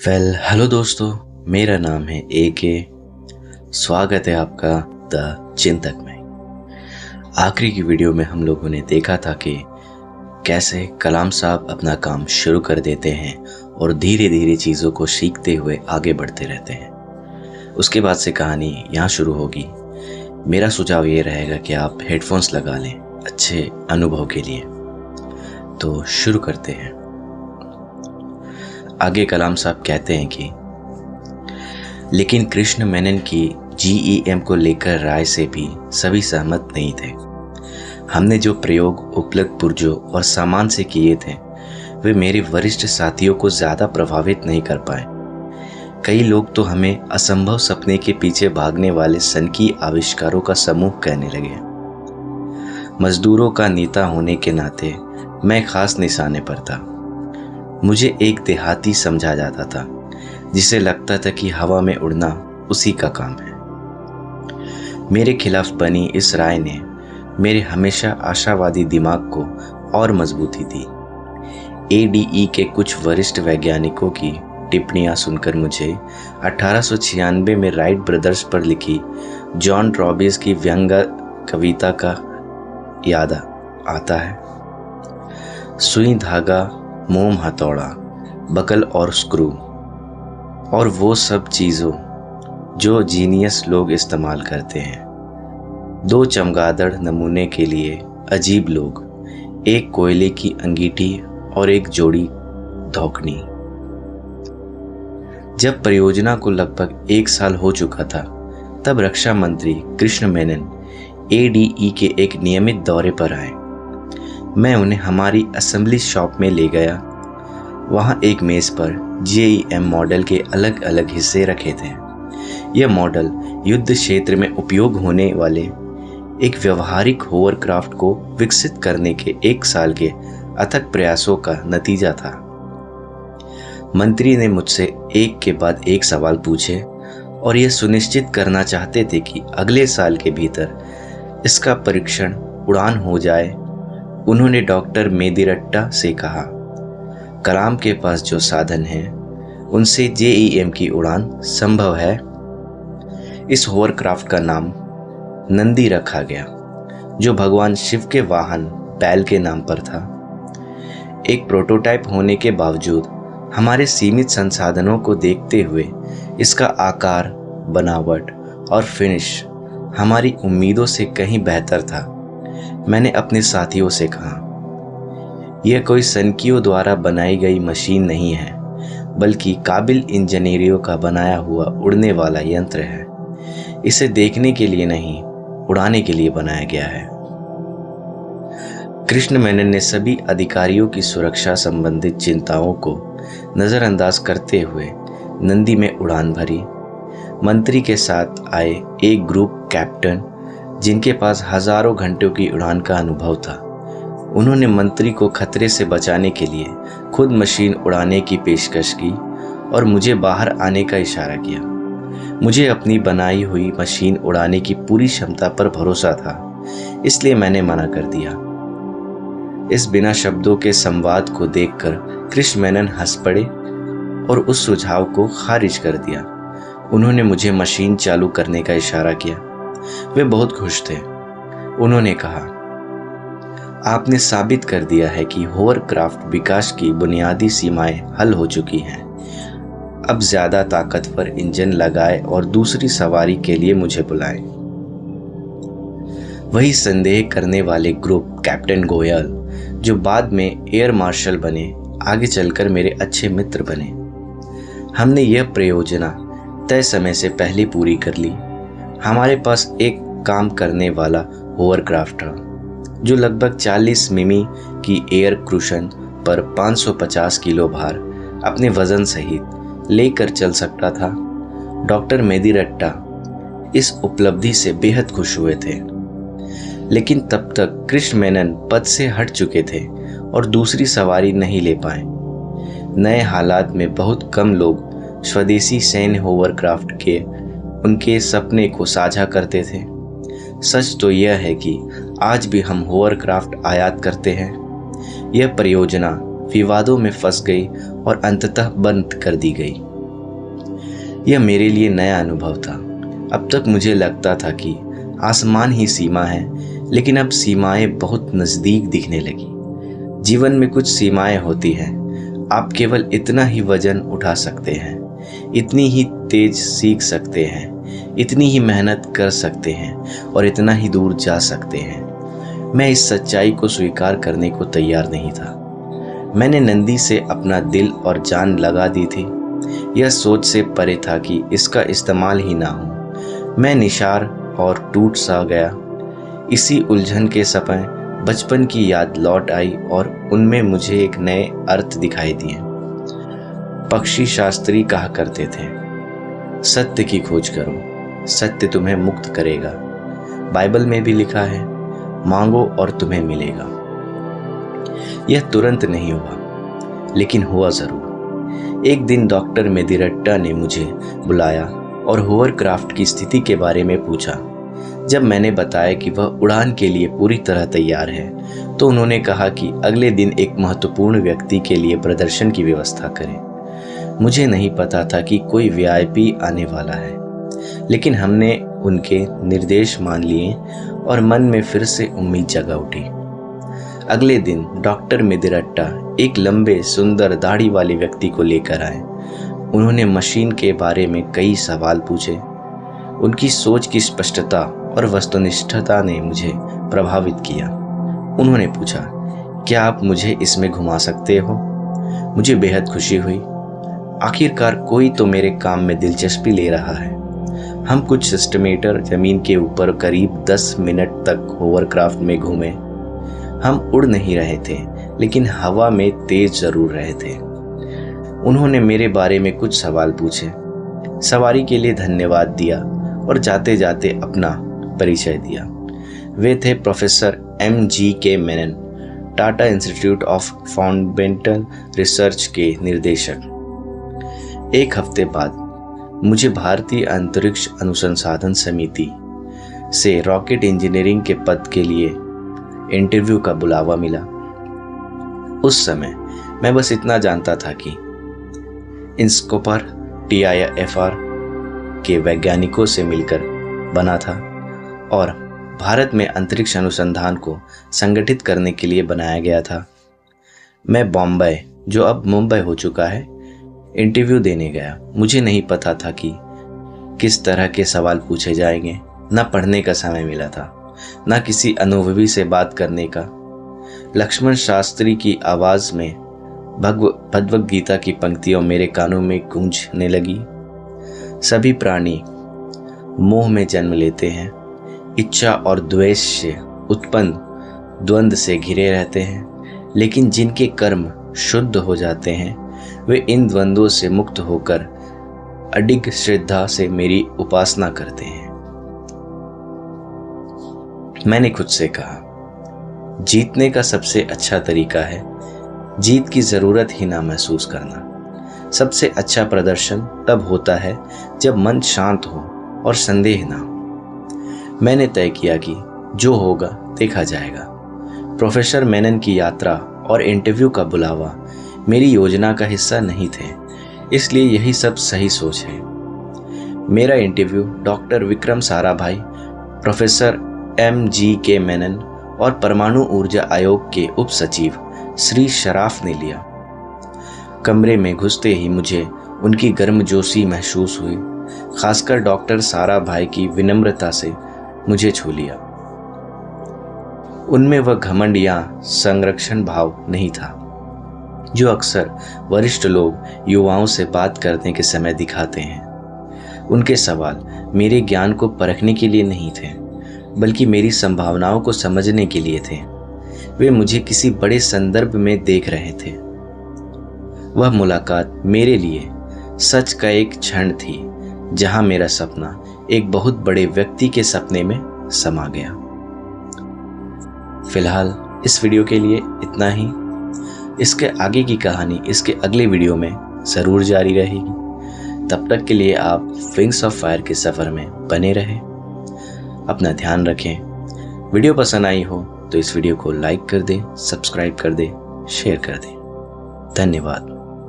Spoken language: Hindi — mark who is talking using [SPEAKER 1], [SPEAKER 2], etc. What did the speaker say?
[SPEAKER 1] हेलो दोस्तों, मेरा नाम है AK। स्वागत है आपका द चिंतक में। आखिरी की वीडियो में हम लोगों ने देखा था कि कैसे कलाम साहब अपना काम शुरू कर देते हैं और धीरे धीरे चीज़ों को सीखते हुए आगे बढ़ते रहते हैं। उसके बाद से कहानी यहाँ शुरू होगी। मेरा सुझाव ये रहेगा कि आप हेडफोन्स लगा लें अच्छे अनुभव के लिए। तो शुरू करते हैं। आगे कलाम साहब कहते हैं कि लेकिन कृष्ण मेनन की GEM को लेकर राय से भी सभी सहमत नहीं थे। हमने जो प्रयोग उपलब्ध पुर्जों और सामान से किए थे वे मेरे वरिष्ठ साथियों को ज़्यादा प्रभावित नहीं कर पाए। कई लोग तो हमें असंभव सपने के पीछे भागने वाले सनकी आविष्कारों का समूह कहने लगे। मजदूरों का नेता होने के नाते मैं खास निशाने पर था। मुझे एक देहाती समझा जाता था जिसे लगता था कि हवा में उड़ना उसी का काम है। मेरे खिलाफ बनी इस राय ने मेरे हमेशा आशावादी दिमाग को और मजबूती दी। ADE के कुछ वरिष्ठ वैज्ञानिकों की टिप्पणियां सुनकर मुझे 1896 में राइट ब्रदर्स पर लिखी जॉन रॉबिन्स की व्यंग्य कविता का याद आता है। सुई धागा, मोम हथौड़ा, बकल और स्क्रू और वो सब चीज़ों जो जीनियस लोग इस्तेमाल करते हैं। 2 चमगादड़ नमूने के लिए अजीब लोग, एक कोयले की अंगीठी और एक जोड़ी धौकनी। जब परियोजना को लगभग 1 साल हो चुका था तब रक्षा मंत्री कृष्ण मेनन ADE के एक नियमित दौरे पर आए। मैं उन्हें हमारी असेंबली शॉप में ले गया। वहाँ एक मेज़ पर GEM मॉडल के अलग अलग हिस्से रखे थे। यह मॉडल युद्ध क्षेत्र में उपयोग होने वाले एक व्यवहारिक होवरक्राफ्ट को विकसित करने के 1 साल के अथक प्रयासों का नतीजा था। मंत्री ने मुझसे एक के बाद एक सवाल पूछे और यह सुनिश्चित करना चाहते थे कि अगले साल के भीतर इसका परीक्षण उड़ान हो जाए। उन्होंने डॉक्टर मेदिरट्टा से कहा, कलाम के पास जो साधन हैं उनसे JEM की उड़ान संभव है। इस होवरक्राफ्ट का नाम नंदी रखा गया जो भगवान शिव के वाहन बैल के नाम पर था। एक प्रोटोटाइप होने के बावजूद हमारे सीमित संसाधनों को देखते हुए इसका आकार, बनावट और फिनिश हमारी उम्मीदों से कहीं बेहतर था। मैंने अपने साथियों से कहा, यह कोई सनकियों द्वारा बनाई गई मशीन नहीं है बल्कि काबिल इंजीनियरों का बनाया हुआ उड़ने वाला यंत्र है। इसे देखने के लिए नहीं, उड़ाने के लिए बनाया गया है। कृष्ण मेनन ने सभी अधिकारियों की सुरक्षा संबंधित चिंताओं को नज़रअंदाज करते हुए नंदी में उड़ान भरी। मंत्री के साथ आए एक ग्रुप कैप्टन जिनके पास हजारों घंटों की उड़ान का अनुभव था, उन्होंने मंत्री को खतरे से बचाने के लिए खुद मशीन उड़ाने की पेशकश की और मुझे बाहर आने का इशारा किया। मुझे अपनी बनाई हुई मशीन उड़ाने की पूरी क्षमता पर भरोसा था, इसलिए मैंने मना कर दिया। इस बिना शब्दों के संवाद को देखकर कृष्ण मेनन हंस पड़े और उस सुझाव को खारिज कर दिया। उन्होंने मुझे मशीन चालू करने का इशारा किया। वे बहुत खुश थे। उन्होंने कहा, आपने साबित कर दिया है कि होवरक्राफ्ट विकास की बुनियादी सीमाएं हल हो चुकी हैं। अब ज्यादा ताकतवर इंजन लगाए और दूसरी सवारी के लिए मुझे बुलाएं। वही संदेह करने वाले ग्रुप कैप्टन गोयल, जो बाद में एयर मार्शल बने, आगे चलकर मेरे अच्छे मित्र बने। हमने यह परियोजना तय समय से पहले पूरी कर ली। हमारे पास एक काम करने वाला होवरक्राफ्ट था जो लगभग 40 मिमी की एयर क्रूशन पर 550 किलो भार अपने वजन सहित लेकर चल सकता था। डॉक्टर मेदिरट्टा इस उपलब्धि से बेहद खुश हुए थे, लेकिन तब तक कृष्ण मेनन पद से हट चुके थे और दूसरी सवारी नहीं ले पाए। नए हालात में बहुत कम लोग स्वदेशी सैन्य होवरक्राफ्ट के उनके सपने को साझा करते थे। सच तो यह है कि आज भी हम होवरक्राफ्ट आयात करते हैं। यह परियोजना विवादों में फंस गई और अंततः बंद कर दी गई। यह मेरे लिए नया अनुभव था। अब तक मुझे लगता था कि आसमान ही सीमा है, लेकिन अब सीमाएं बहुत नज़दीक दिखने लगी। जीवन में कुछ सीमाएं होती हैं। आप केवल इतना ही वजन उठा सकते हैं, इतनी ही तेज सीख सकते हैं, इतनी ही मेहनत कर सकते हैं और इतना ही दूर जा सकते हैं। मैं इस सच्चाई को स्वीकार करने को तैयार नहीं था। मैंने नंदी से अपना दिल और जान लगा दी थी। यह सोच से परे था कि इसका इस्तेमाल ही ना हो। मैं निशार और टूट सा गया। इसी उलझन के समय बचपन की याद लौट आई और उनमें मुझे एक नए अर्थ दिखाई दिए। पक्षी शास्त्री कहा करते थे, सत्य की खोज करो, सत्य तुम्हें मुक्त करेगा। बाइबल में भी लिखा है, मांगो और तुम्हें मिलेगा। यह तुरंत नहीं हुआ, लेकिन हुआ जरूर। एक दिन डॉक्टर मेदिरट्टा ने मुझे बुलाया और होवरक्राफ्ट की स्थिति के बारे में पूछा। जब मैंने बताया कि वह उड़ान के लिए पूरी तरह तैयार है, तो उन्होंने कहा कि अगले दिन एक महत्वपूर्ण व्यक्ति के लिए प्रदर्शन की व्यवस्था करें। मुझे नहीं पता था कि कोई वीआईपी आने वाला है, लेकिन हमने उनके निर्देश मान लिए और मन में फिर से उम्मीद जगा उठी। अगले दिन डॉक्टर मेदिरट्टा एक लंबे सुंदर दाढ़ी वाले व्यक्ति को लेकर आए। उन्होंने मशीन के बारे में कई सवाल पूछे। उनकी सोच की स्पष्टता और वस्तुनिष्ठता ने मुझे प्रभावित किया। उन्होंने पूछा, क्या आप मुझे इसमें घुमा सकते हो? मुझे बेहद खुशी हुई। आखिरकार कोई तो मेरे काम में दिलचस्पी ले रहा है। हम कुछ सिस्टमीटर जमीन के ऊपर करीब 10 मिनट तक होवरक्राफ्ट में घूमे। हम उड़ नहीं रहे थे, लेकिन हवा में तेज जरूर रहे थे। उन्होंने मेरे बारे में कुछ सवाल पूछे, सवारी के लिए धन्यवाद दिया और जाते जाते अपना परिचय दिया। वे थे professor MGK Menon, Tata institute of fundamental research के निर्देशक। एक हफ्ते बाद मुझे भारतीय अंतरिक्ष अनुसंधान समिति से रॉकेट इंजीनियरिंग के पद के लिए इंटरव्यू का बुलावा मिला। उस समय मैं बस इतना जानता था कि इंस्कोपर TIFR के वैज्ञानिकों से मिलकर बना था और भारत में अंतरिक्ष अनुसंधान को संगठित करने के लिए बनाया गया था। मैं बॉम्बे, जो अब मुंबई हो चुका है, इंटरव्यू देने गया। मुझे नहीं पता था कि किस तरह के सवाल पूछे जाएंगे। न पढ़ने का समय मिला था, न किसी अनुभवी से बात करने का। लक्ष्मण शास्त्री की आवाज में भगवद गीता की पंक्तियों मेरे कानों में गूंजने लगी। सभी प्राणी मोह में जन्म लेते हैं, इच्छा और द्वेष से उत्पन्न द्वंद्व से घिरे रहते हैं, लेकिन जिनके कर्म शुद्ध हो जाते हैं वे इन द्वंद्वों से मुक्त होकर अडिग श्रद्धा से मेरी उपासना करते हैं। मैंने खुद से कहा, जीतने का सबसे अच्छा तरीका है जीत की जरूरत ही ना महसूस करना। सबसे अच्छा प्रदर्शन तब होता है जब मन शांत हो और संदेह ना हो। मैंने तय किया कि जो होगा देखा जाएगा। प्रोफेसर मेनन की यात्रा और इंटरव्यू का बुलावा मेरी योजना का हिस्सा नहीं थे, इसलिए यही सब सही सोच है। मेरा interview doctor Vikram Sarabhai, professor MGK Menon और परमाणु ऊर्जा आयोग के उप सचिव श्री शराफ ने लिया। कमरे में घुसते ही मुझे उनकी गर्मजोशी महसूस हुई। खासकर डॉक्टर साराभाई की विनम्रता से मुझे छू लिया। उनमें वह घमंड या संरक्षण भाव नहीं था जो अक्सर वरिष्ठ लोग युवाओं से बात करने के समय दिखाते हैं। उनके सवाल मेरे ज्ञान को परखने के लिए नहीं थे, बल्कि मेरी संभावनाओं को समझने के लिए थे। वे मुझे किसी बड़े संदर्भ में देख रहे थे। वह मुलाकात मेरे लिए सच का एक क्षण थी, जहां मेरा सपना एक बहुत बड़े व्यक्ति के सपने में समा गया। फिलहाल इस वीडियो के लिए इतना ही। इसके आगे की कहानी इसके अगले वीडियो में ज़रूर जारी रहेगी। तब तक के लिए आप विंग्स ऑफ फायर के सफ़र में बने रहें। अपना ध्यान रखें। वीडियो पसंद आई हो तो इस वीडियो को लाइक कर दें, सब्सक्राइब कर दें, शेयर कर दें। धन्यवाद।